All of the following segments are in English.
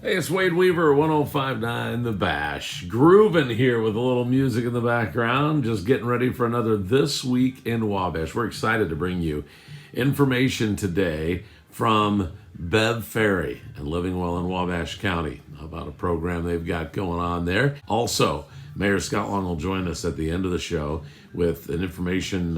Hey, it's Wade Weaver, 1059 The Bash. Grooving here with a little music in the background, just getting ready for another This Week in Wabash. We're excited to bring you information today from Bev Ferry and Living Well in Wabash County about a program they've got going on there. Also, Mayor Scott Long will join us at the end of the show with an information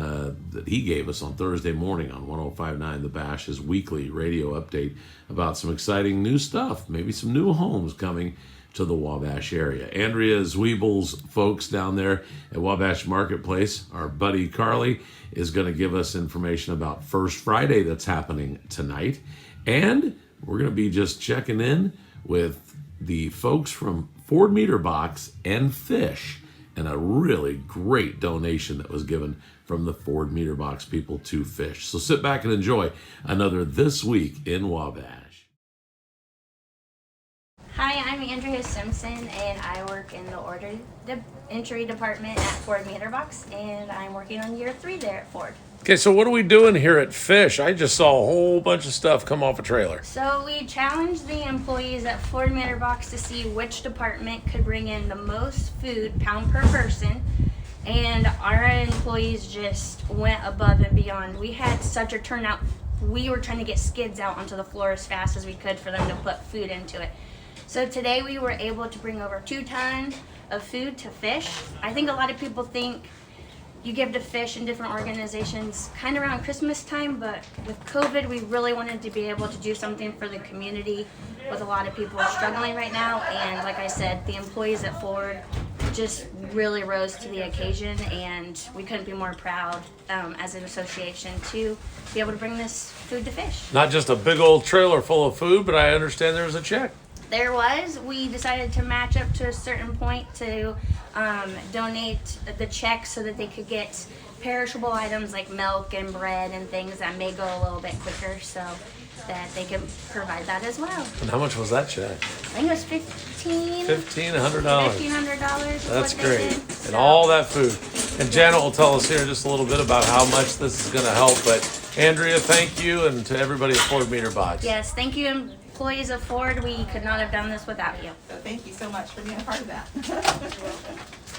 that he gave us on Thursday morning on 1059 The Bash, his weekly radio update about some exciting new stuff, maybe some new homes coming to the Wabash area. Andrea Zwiebel's folks down there at Wabash Marketplace, our buddy Carly, is going to give us information about First Friday that's happening tonight. And we're going to be just checking in with the folks from Ford Meter Box and Fish, and a really great donation that was given from the Ford Meter Box people to Fish. So sit back and enjoy another This Week in Wabash. Hi, I'm Andrea Simpson, and I work in the entry department at Ford Meter Box, and I'm working on year 3 there at Ford. Okay, so what are we doing here at Fish? I just saw a whole bunch of stuff come off a trailer. So we challenged the employees at Ford Meter Box to see which department could bring in the most food pound per person, and our employees just went above and beyond. We had such a turnout. We were trying to get skids out onto the floor as fast as we could for them to put food into it. So today we were able to bring over 2 tons of food to Fish. I think a lot of people think you give to Fish and different organizations kind of around Christmas time, but with COVID, we really wanted to be able to do something for the community with a lot of people struggling right now. And like I said, the employees at Ford just really rose to the occasion, and we couldn't be more proud as an association to be able to bring this food to Fish. Not just a big old trailer full of food, but I understand there's a check. There was. We decided to match up to a certain point to donate the check so that they could get perishable items like milk and bread and things that may go a little bit quicker, so that they can provide that as well. And how much was that check? I think it was $1,500. $1,500. That's what great. they did, And so. all that food. And Janet will tell us here just a little bit about how much this is going to help. But Andrea, thank you, and to everybody at Ford Meter Box. Yes, thank you, employees of Ford. We could not have done this without you. So thank you so much for being a part of that.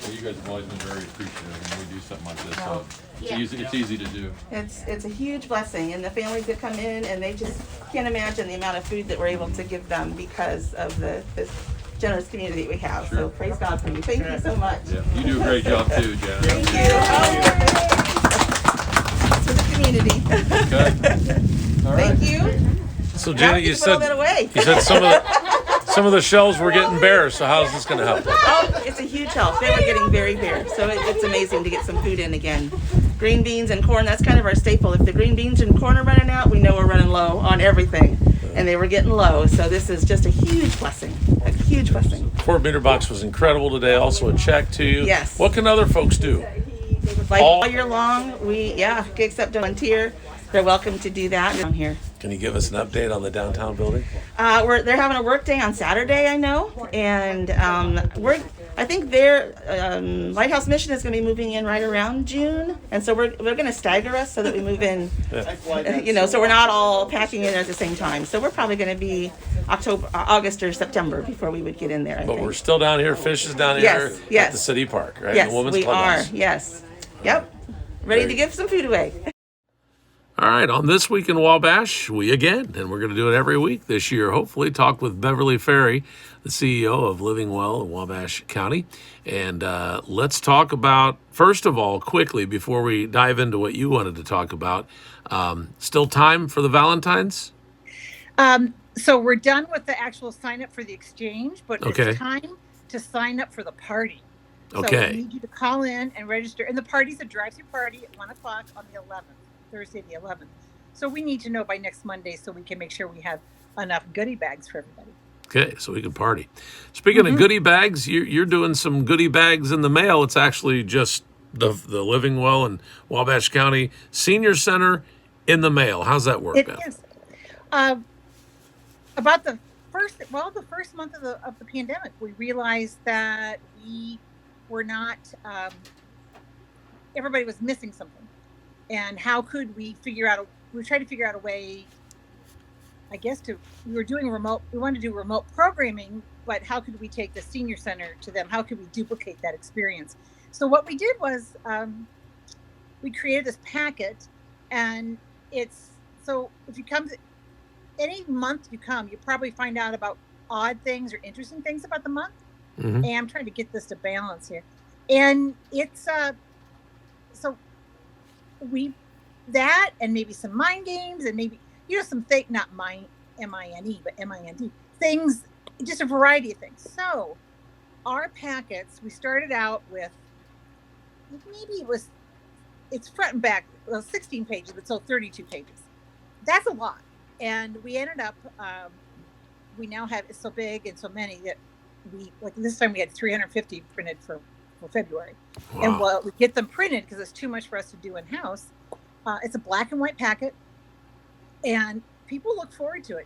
Well, you guys have always been very appreciative when we do something like this. So Yeah. it's easy to do. It's a huge blessing, and the families that come in, and they just can't imagine the amount of food that we're able to give them because of this generous community that we have. So praise God for you. Thank you so much. Yeah, you do a great job too, Janet. Thank you. To the community. Okay. All right. Thank you. So Now Janet, we you can put all that said away. some of the shelves were getting bare. So how's this going to help? Oh, it's a huge help. They were getting very bare, so it's amazing to get some food in again. Green beans and corn, that's kind of our staple. If the green beans and corn are running out, we know we're running low on everything. And they were getting low, so this is just a huge blessing. A huge blessing. Ford Meter Box was incredible today. Also a check to you. Yes. What can other folks do? Like all year long, we except volunteer. They're welcome to do that down here. Can you give us an update on the downtown building? They're having a work day on Saturday, I know, and I think their Lighthouse Mission is going to be moving in right around June, and so we're going to stagger us so that we move in, so we're not all packing in at the same time. So we're probably going to be August or September before we would get in there. I But think. we're still down here. Fish is down here Yes. at the city park, right? Yes, The Women's we Clubhouse. are. Yes, yep, ready to give some food away. All right, on This Week in Wabash, we again, and we're going to do it every week this year, hopefully, talk with Beverly Ferry, the CEO of Living Well in Wabash County. And let's talk about, first of all, quickly, before we dive into what you wanted to talk about, still time for the Valentines? So we're done with the actual sign up for the exchange, but Okay. It's time to sign up for the party. So Okay. we need you to call in and register. And the party's a drive-through party at 1 o'clock on the 11th. Thursday the 11th. So we need to know by next Monday so we can make sure we have enough goodie bags for everybody. Okay, so we can party. Speaking of goodie bags, you're doing some goodie bags in the mail. It's actually just the Living Well and Wabash County Senior Center in the mail. How's that work, It Beth? is. About the first month of the pandemic, we realized that we were not, everybody was missing something. And how could we we tried to figure out a way I guess we were doing remote. We wanted to do remote programming, but how could we take the senior center to them? How could we duplicate that experience? So what we did was we created this packet, and it's so if you come any month you come, you probably find out about odd things or interesting things about the month. Mm-hmm. And I'm trying to get this to balance here, and it's so we that and maybe some mind games and maybe some thing not mind MINE but MIND things, just a variety of things. So our packets, we started out with maybe it's front and back, 16 pages, but so 32 pages. That's a lot. And we ended up we now have it's so big and so many that we like this time we had 350 printed for February. Wow. And we get them printed because it's too much for us to do in house. It's a black and white packet, and people look forward to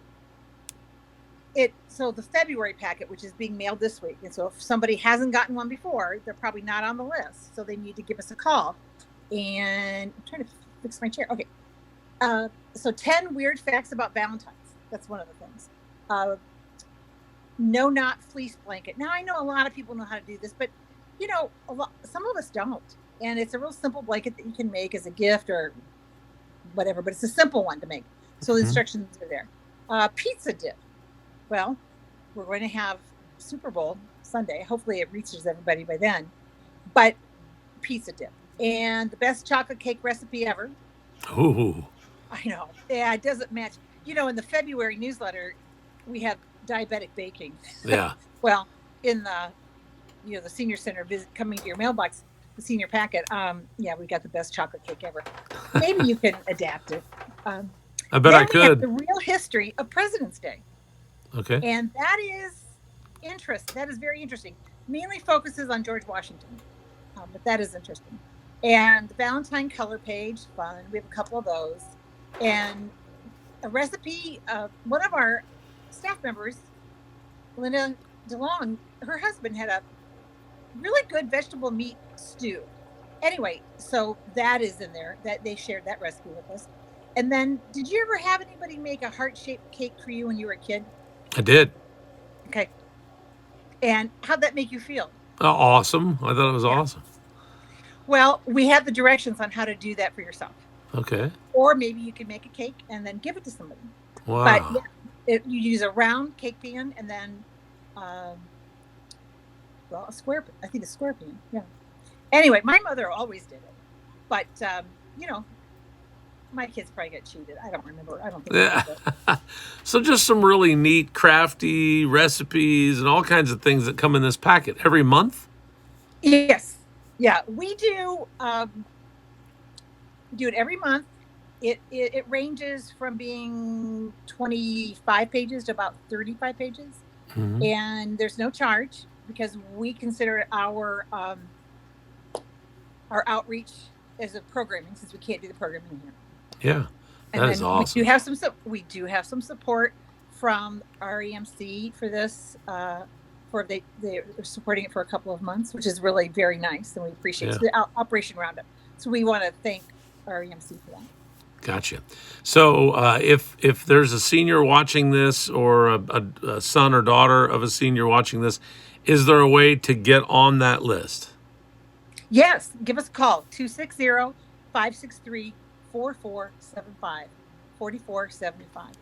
it. So the February packet, which is being mailed this week, and so if somebody hasn't gotten one before, they're probably not on the list, so they need to give us a call. And I'm trying to fix my chair. Okay, so 10 weird facts about Valentine's. That's one of the things. No knot fleece blanket. Now I know a lot of people know how to do this, but some of us don't. And it's a real simple blanket that you can make as a gift or whatever, but it's a simple one to make. So the instructions are there. Pizza dip. Well, we're going to have Super Bowl Sunday. Hopefully it reaches everybody by then. But pizza dip. And the best chocolate cake recipe ever. Ooh. I know. Yeah, it doesn't match. In the February newsletter, we have diabetic baking. Yeah. Well, in the the senior center visit coming to your mailbox, the senior packet, we got the best chocolate cake ever. Maybe you can adapt it. I bet I we have could. the real history of President's Day. Okay. And that is That is very interesting. Mainly focuses on George Washington, but that is interesting. And the Valentine color page, fun. We have a couple of those. And a recipe of one of our staff members, Linda DeLong, her husband had a really good vegetable meat stew. Anyway, so that is in there. That they shared that recipe with us. And then, did you ever have anybody make a heart-shaped cake for you when you were a kid? I did. Okay. And how'd that make you feel? Awesome. I thought it was awesome. Well, we have the directions on how to do that for yourself. Okay. Or maybe you can make a cake and then give it to somebody. Wow. But you use a round cake pan and then, a square. I think a square pan. Yeah. Anyway, my mother always did it, but my kids probably got cheated. I don't remember. I don't think. Yeah. So just some really neat, crafty recipes and all kinds of things that come in this packet every month. Yes. Yeah, we do. Do it every month. It ranges from being 25 pages to about 35 pages, and there's no charge because we consider our outreach as a programming since we can't do the programming here. Yeah, that is awesome. We do have some support from REMC for this. They're supporting it for a couple of months, which is really very nice, and we appreciate it. The Operation Roundup. So we want to thank REMC for that. Gotcha. So if there's a senior watching this or a son or daughter of a senior watching this, is there a way to get on that list? Yes. Give us a call, 260-563-4475, 4475.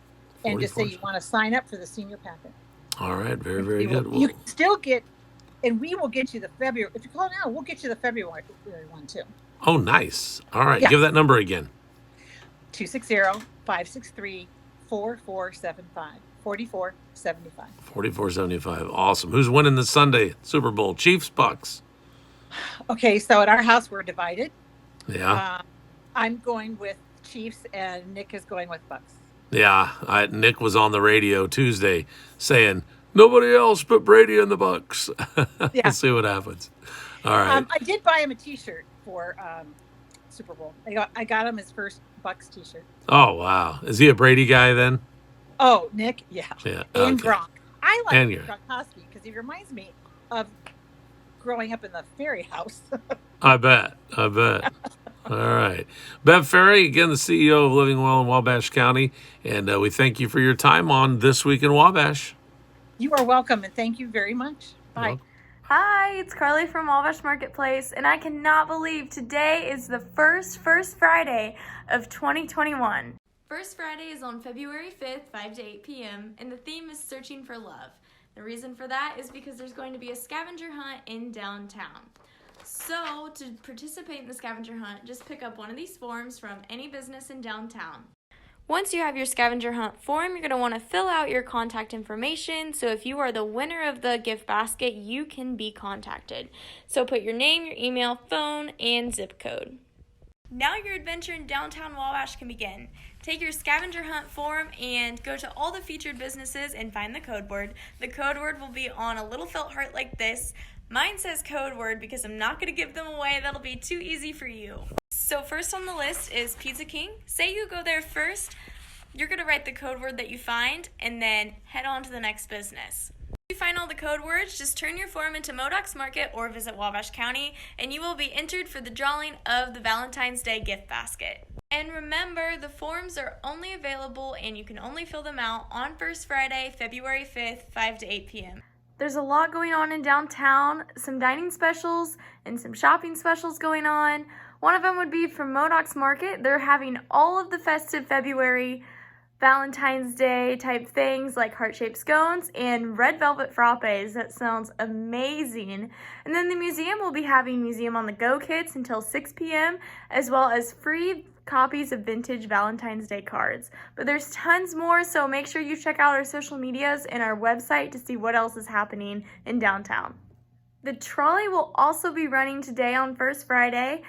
And just say you want to sign up for the senior packet. All right. Very, very good. You can still get, and we will get you the February. If you call now, we'll get you the February one too. Oh, nice. All right. Yeah. Give that number again. 260-563-4475, 4475. 4475. Awesome. Who's winning this Sunday Super Bowl? Chiefs, Bucks? Okay, so at our house we're divided. Yeah. I'm going with Chiefs and Nick is going with Bucks. Yeah. Nick was on the radio Tuesday saying, nobody else but Brady and the Bucks. Yeah. We'll see what happens. All right. I did buy him a T-shirt for Super Bowl. I got him his first Bucks T-shirt. Oh, wow. Is he a Brady guy then? Oh, Nick? Yeah. Yeah. And Okay. Gronk. I like Gronkowski because he reminds me of growing up in the fairy house. I bet. All right. Bev Ferry, again, the CEO of Living Well in Wabash County, and we thank you for your time on This Week in Wabash. You are welcome, and thank you very much. Bye. Welcome. Hi, it's Carly from Wabash Marketplace, and I cannot believe today is the first Friday of 2021. First Friday is on February 5th, 5 to 8 p.m., and the theme is Searching for Love. The reason for that is because there's going to be a scavenger hunt in downtown. So, to participate in the scavenger hunt, just pick up one of these forms from any business in downtown. Once you have your scavenger hunt form, you're going to want to fill out your contact information. So if you are the winner of the gift basket, you can be contacted. So put your name, your email, phone, and zip code. Now your adventure in downtown Wabash can begin. Take your scavenger hunt form and go to all the featured businesses and find the code word. The code word will be on a little felt heart like this. Mine says code word because I'm not going to give them away. That'll be too easy for you. So first on the list is Pizza King. Say you go there first, you're going to write the code word that you find and then head on to the next business. If you find all the code words, just turn your form into Modocs Market or visit Wabash County and you will be entered for the drawing of the Valentine's Day gift basket. And remember, the forms are only available and you can only fill them out on First Friday, February 5th, 5 to 8 p.m. There's a lot going on in downtown, some dining specials and some shopping specials going on. One of them would be from Modocs Market. They're having all of the festive February Valentine's Day type things like heart-shaped scones and red velvet frappes. That sounds amazing. And then the museum will be having Museum on the Go kits until 6 p.m. as well as free copies of vintage Valentine's Day cards. But there's tons more, so make sure you check out our social medias and our website to see what else is happening in downtown. The trolley will also be running today on First Friday.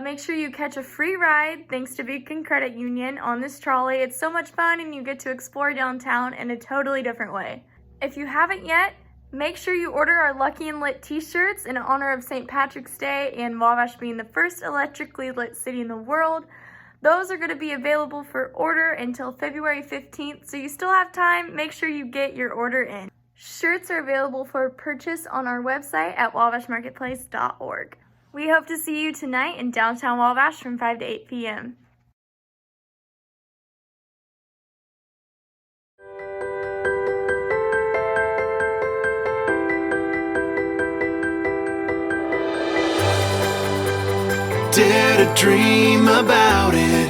Make sure you catch a free ride thanks to Beacon Credit Union on this trolley. It's so much fun and you get to explore downtown in a totally different way. If you haven't yet, make sure you order our Lucky and Lit t-shirts in honor of St. Patrick's Day and Wabash being the first electrically lit city in the world. Those are going to be available for order until February 15th, so you still have time. Make sure you get your order in. Shirts are available for purchase on our website at wabashmarketplace.org. We hope to see you tonight in downtown Wabash from 5 to 8 p.m. Dare to dream about it.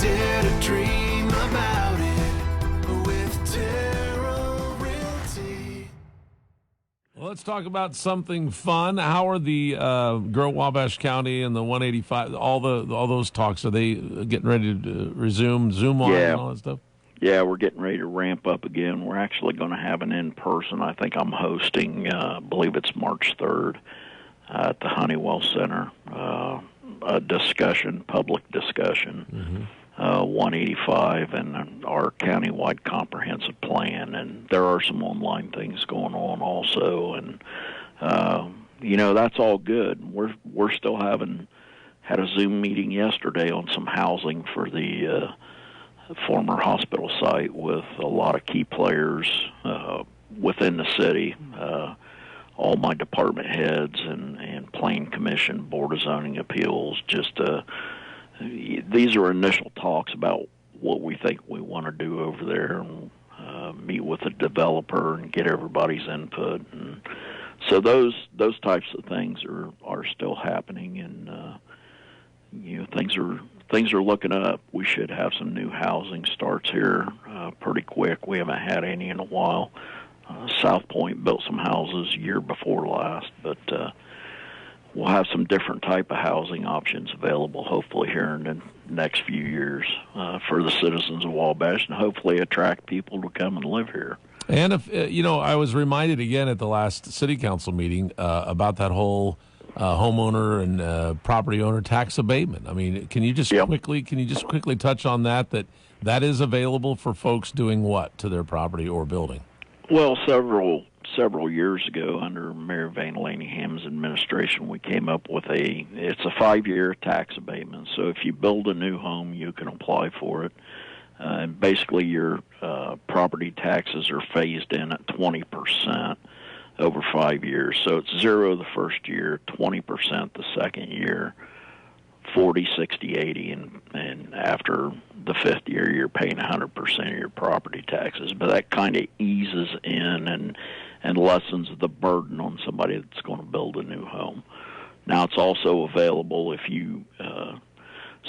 Dare to dream about it with Terrell Realty. Well, let's talk about something fun. How are the Grow Wabash County and the 185? All those talks, are they getting ready to resume Zoom on and all that stuff? Yeah, we're getting ready to ramp up again. We're actually going to have an in-person. I think I'm hosting, I believe it's March 3rd at the Honeywell Center, a discussion, public discussion, 185 and our countywide comprehensive plan. And there are some online things going on also. And, that's all good. We're still had a Zoom meeting yesterday on some housing for the former hospital site with a lot of key players within the city, all my department heads and Plain Commission, Board of Zoning Appeals. These are initial talks about what we think we want to do over there, and meet with the developer and get everybody's input. And so those types of things are still happening, and things are looking up. We should have some new housing starts here pretty quick. We haven't had any in a while. South Point built some houses year before last, but we'll have some different type of housing options available hopefully here in the next few years for the citizens of Wabash, and hopefully attract people to come and live here. And if I was reminded again at the last city council meeting about that whole homeowner and property owner tax abatement. I mean, can you just quickly touch on that is available for folks doing what to their property or building? Well, several years ago, under Mayor Van Laningham's administration, we came up with it's a 5-year tax abatement. So if you build a new home, you can apply for it. And basically your property taxes are phased in at 20% over 5 years. So it's 0 the first year, 20% the second year, 40, 60, 80, and after the fifth year, you're paying 100% of your property taxes. But that kind of eases in and lessens the burden on somebody that's going to build a new home. Now, it's also available if you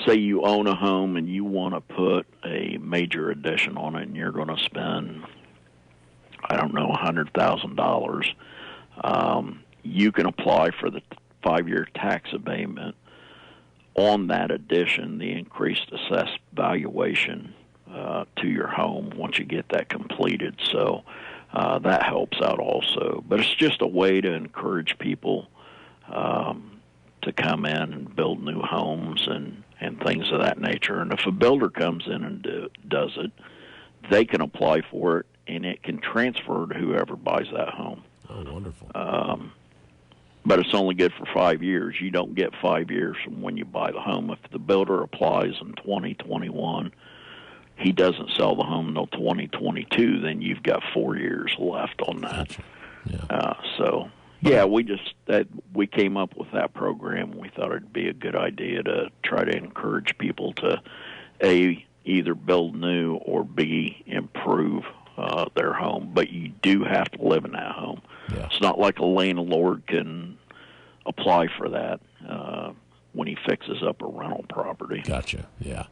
say you own a home and you want to put a major addition on it, and you're going to spend, I don't know, $100,000. You can apply for the 5-year tax abatement on that addition, the increased assessed valuation to your home once you get that completed. So that helps out also. But it's just a way to encourage people to come in and build new homes and things of that nature. And if a builder comes in and does it, they can apply for it, and it can transfer to whoever buys that home. Oh, wonderful. But it's only good for 5 years. You don't get 5 years from when you buy the home. If the builder applies in 2021, he doesn't sell the home until 2022, then you've got 4 years left on that. Gotcha. Yeah. We came up with that program. We thought it'd be a good idea to try to encourage people to, A, either build new, or B, improve their home. But you do have to live in that home. Yeah. It's not like a landlord can apply for that when he fixes up a rental property. Gotcha. Yeah.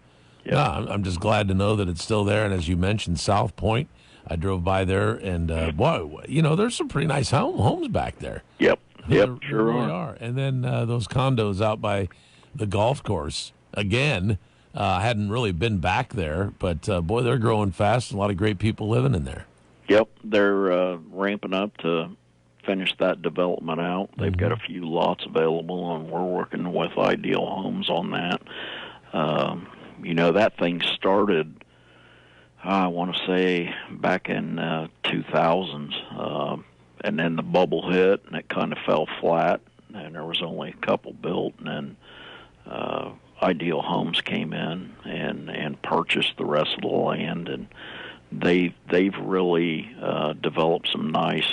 Yeah. No, I'm just glad to know that it's still there. And as you mentioned, South Point, I drove by there, and boy, there's some pretty nice homes back there. Yep. There Sure really are. And then those condos out by the golf course. Again, I hadn't really been back there, but boy, they're growing fast. A lot of great people living in there. Yep. They're ramping up to finish that development out. They've got a few lots available, and we're working with Ideal Homes on that. That thing started, I want to say, back in 2000s, and then the bubble hit, and it kind of fell flat, and there was only a couple built, and then Ideal Homes came in and purchased the rest of the land, and they've really developed some nice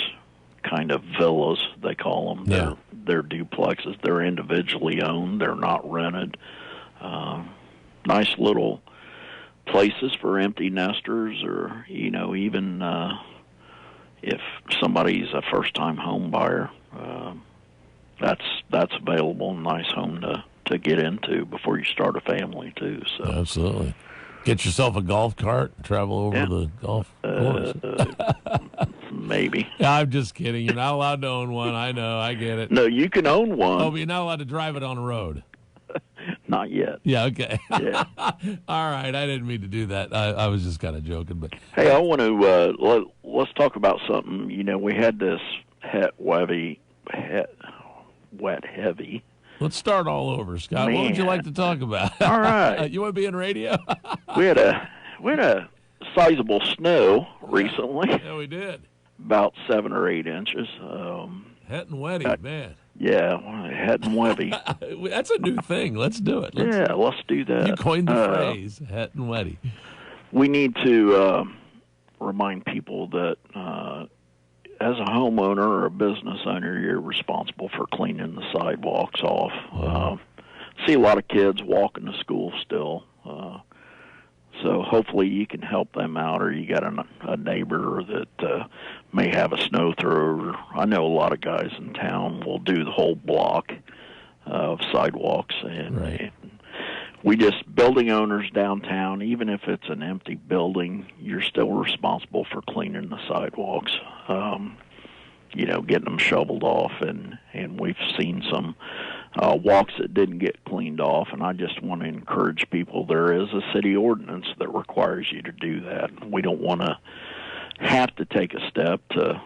kind of villas, they call them. Yeah. They're duplexes. They're individually owned. They're not rented. Nice little places for empty nesters, or even if somebody's a first-time home buyer, that's available. Nice home to get into before you start a family too. So Absolutely. Get yourself a golf cart and travel over the golf course. Maybe. I'm just kidding. You're not allowed to own one. I know. I get it. No, you can own one. Oh, but you're not allowed to drive it on the road. Not yet. Yeah, okay. Yeah. All right. I didn't mean to do that. I was just kind of joking. But Hey, I want to let's talk about something. We had this wet heavy. let's start all over, Scott. What would you like to talk about? All right. You want to be in radio? We had a sizable snow recently. Yeah, we did. About 7 or 8 inches. Het and Wetty, man. Yeah, het and webby. That's a new thing. Let's do it. Let's do that. You coined the phrase, het and Wetty. We need to remind people that as a homeowner or a business owner, you're responsible for cleaning the sidewalks off. See a lot of kids walking to school still. So hopefully you can help them out, or you got a neighbor that may have a snow thrower. I know a lot of guys in town will do the whole block of sidewalks, and we just, building owners downtown, even if it's an empty building, you're still responsible for cleaning the sidewalks. Getting them shoveled off, and we've seen some walks that didn't get cleaned off, and I just want to encourage people, there is a city ordinance that requires you to do that. We don't want to have to take a step to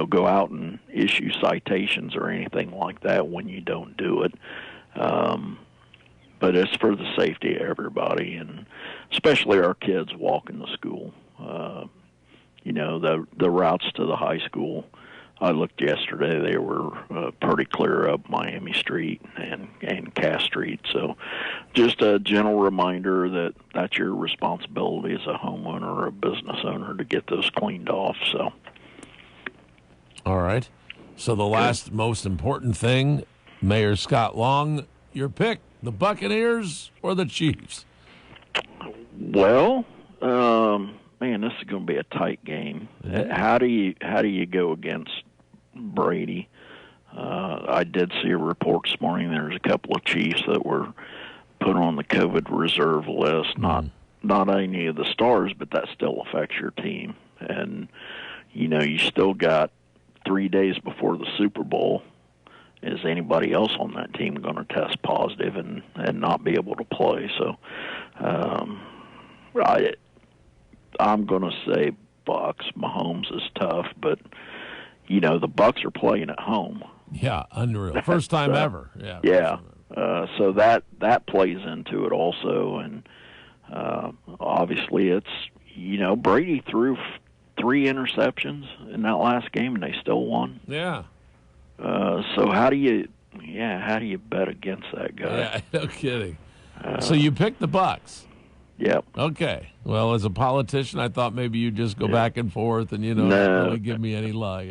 go out and issue citations or anything like that when you don't do it. But it's for the safety of everybody, and especially our kids walking to school. The routes to the high school I looked yesterday; they were pretty clear up Miami Street and Cass Street. So, just a gentle reminder that that's your responsibility as a homeowner or a business owner to get those cleaned off. So, All right. So the last most important thing, Mayor Scott Long, your pick: the Buccaneers or the Chiefs? well, man, this is going to be a tight game. How do you go against Brady? I did see a report this morning. There's a couple of Chiefs that were put on the COVID reserve list. Not any of the stars, but that still affects your team. And you still got 3 days before the Super Bowl. Is anybody else on that team going to test positive and not be able to play? So, I'm going to say Bucks. Mahomes is tough, but the Bucks are playing at home. Yeah, unreal. First time ever. Yeah. So that plays into it also, and obviously it's Brady threw 3 interceptions in that last game, and they still won. Yeah. So how do you bet against that guy? Yeah, no kidding. So you picked the Bucks. Yep. Okay. Well, as a politician, I thought maybe you'd just go back and forth and, not really give me any luck.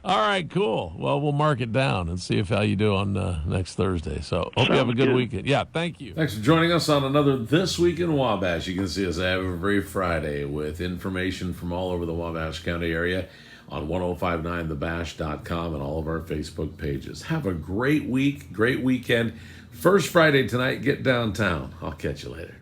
All right, cool. Well, we'll mark it down and see how you do on next Thursday. So hope you have a good weekend. Yeah, thank you. Thanks for joining us on another This Week in Wabash. You can see us every Friday with information from all over the Wabash County area on 1059thebash.com and all of our Facebook pages. Have a great week, great weekend. First Friday tonight, get downtown. I'll catch you later.